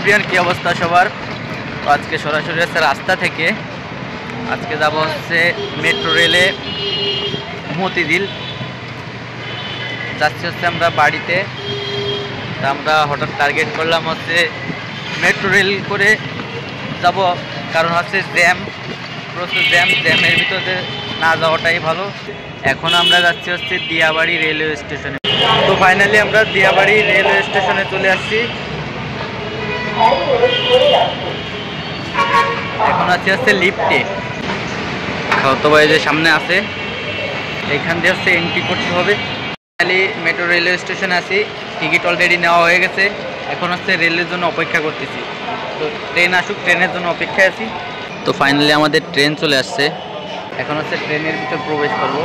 Everyone, কি অবস্থা সবার? তো আজকে সরাসরি আছে রাস্তা থেকে। আজকে যাব হচ্ছে মেট্রো রেলে মতিঝিল যাচ্ছি হচ্ছে আমরা বাড়িতে। তা আমরা হঠাৎ টার্গেট করলাম হচ্ছে মেট্রো রেল করে যাব, কারণ হচ্ছে প্রচুর জ্যামের ভিতরে না যাওয়াটাই ভালো। এখন আমরা যাচ্ছি হচ্ছে দিয়াবাড়ি রেলওয়ে স্টেশনে। তো ফাইনালি আমরা দিয়াবাড়ি রেলওয়ে স্টেশনে চলে আসছি। এখন আছে হচ্ছে লিফটে, তো ভাই যে সামনে আছে, এইখান দিয়ে হচ্ছে এন্ট্রি করতে হবে। ফাইনালি মেট্রো রেলওয়ে স্টেশনে আছি, টিকিট অলরেডি নেওয়া হয়ে গেছে। এখন হচ্ছে রেলের জন্য অপেক্ষা করতেছি। তো ট্রেন আসুক, ট্রেনের জন্য অপেক্ষায় আছি। তো ফাইনালি আমাদের ট্রেন চলে আসছে। এখন হচ্ছে ট্রেনের ভিতর প্রবেশ করবো।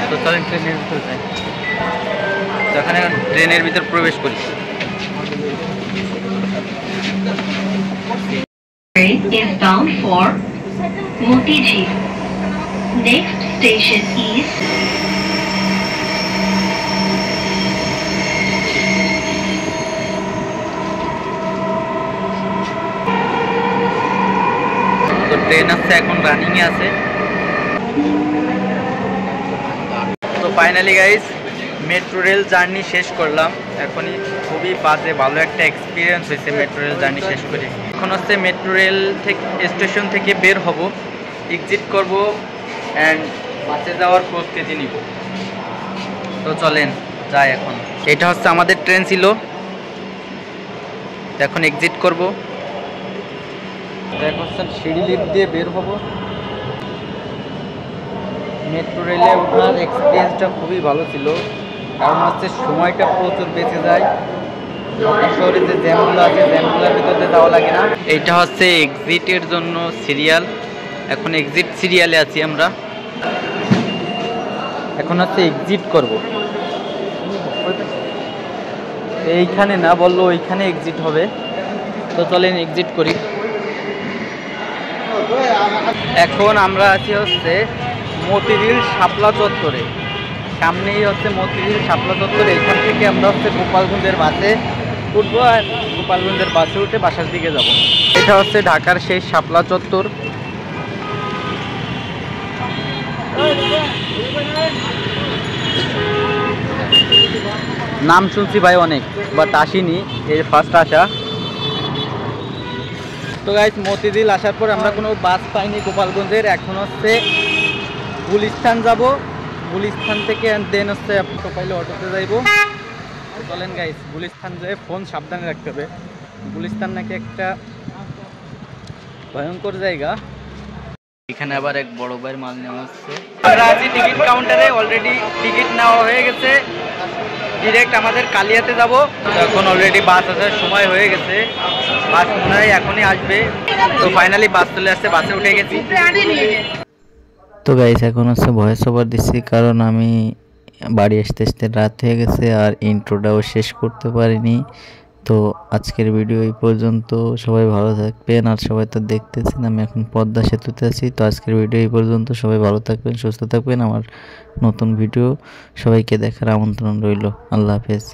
তো চলেন ট্রেনের ভিতর যাই। তো এখানে ট্রেনের ভিতর প্রবেশ করি। Train is bound for Motijhil. Next station is তো ট্রেন আছে, এখন রানিং এ আছে। তো finally guys metro rail journey শেষ করলাম। এখনই খুবই বাজে ভালো একটা এক্সপিরিয়েন্স হয়েছে মেট্রো রেল জার্নি শেষ করে। এখন হচ্ছে মেট্রো রেল থেকে স্টেশন থেকে বের হব, এক্সিট করব অ্যান্ড বাসে যাওয়ার প্রস্তুতি নিব। তো চলেন যাই। এখন এটা হচ্ছে আমাদের ট্রেন ছিল, এখন এক্সিট করব। এখন হচ্ছে সিঁড়ি লিফট দিয়ে বের হব। মেট্রো রেলে ওঠার এক্সপিরিয়েন্সটা খুবই ভালো ছিল, কারণ হচ্ছে সময়টা প্রচুর বেঁচে যায়। ঢাকা শহরে যে জ্যামগুলো আছে, জ্যামগুলোর ভিতরে যাওয়া লাগে না। এইটা হচ্ছে এক্সিটের জন্য সিরিয়াল, এখন এক্সিট সিরিয়ালে আছি আমরা। এখন হচ্ছে এক্সিট করব। এইখানে না বললো, ওইখানে এক্সিট হবে। তো চলেন এক্সিট করি। এখন আমরা আছি হচ্ছে মতিঝিল শাপলা চত্বরে। সামনেই হচ্ছে মতিঝিল শাপলা চত্বরে। এখান থেকে আমরা হচ্ছে গোপালগঞ্জের বাসে উঠবো, আর গোপালগঞ্জের বাসে উঠে বাসার দিকে যাব। এটা হচ্ছে ঢাকার সেই শাপলা চত্বর। নাম শুনছি ভাই অনেক, বাট আসিনি, এই ফার্স্ট আসা। তো গাইস মতিঝিল আসার পর আমরা কোনো বাস পাইনি গোপালগঞ্জের। এখন হচ্ছে গুলিস্তান যাব, গুলিস্তান থেকে দেন হচ্ছে অটো পাইলে অটোতে যাইব। চলেন গাইস গুলিস্তান যেয়ে ফোন সাবধানে রাখতে হবে। গুলিস্তান নাকি একটা ভয়ঙ্কর জায়গা। এখানে আবার এক বড় ভাইয়ের মাল নেওয়া হচ্ছে। আমরা আছি টিকিট কাউন্টারে, অলরেডি টিকিট নেওয়া হয়ে গেছে। ডিরেক্ট আমাদের কালিয়াতে যাব। এখন অলরেডি বাস আসার সময় হয়ে গেছে, বাস মনে হয় এখনই আসবে। তো ফাইনালি বাস চলে আসছে, বাসে উঠে গেছি। তো গাইস এখন হচ্ছে ভয়েস ওভার দিচ্ছি, কারণ আমি বাড়ি আসতে আসতে রাত হয়ে গেছে আর ইন্ট্রোটাও শেষ করতে পারিনি। তো আজকের ভিডিও এই পর্যন্ত। সবাই ভালো থাকবেন। আর সবাই তো দেখতেছেন আমি এখন পদ্মা সেতুতে আছি। তো আজকের ভিডিও এই পর্যন্ত। সবাই ভালো থাকবেন, সুস্থ থাকবেন। আমার নতুন ভিডিও সবাইকে দেখার আমন্ত্রণ রইল। আল্লাহ হাফেজ।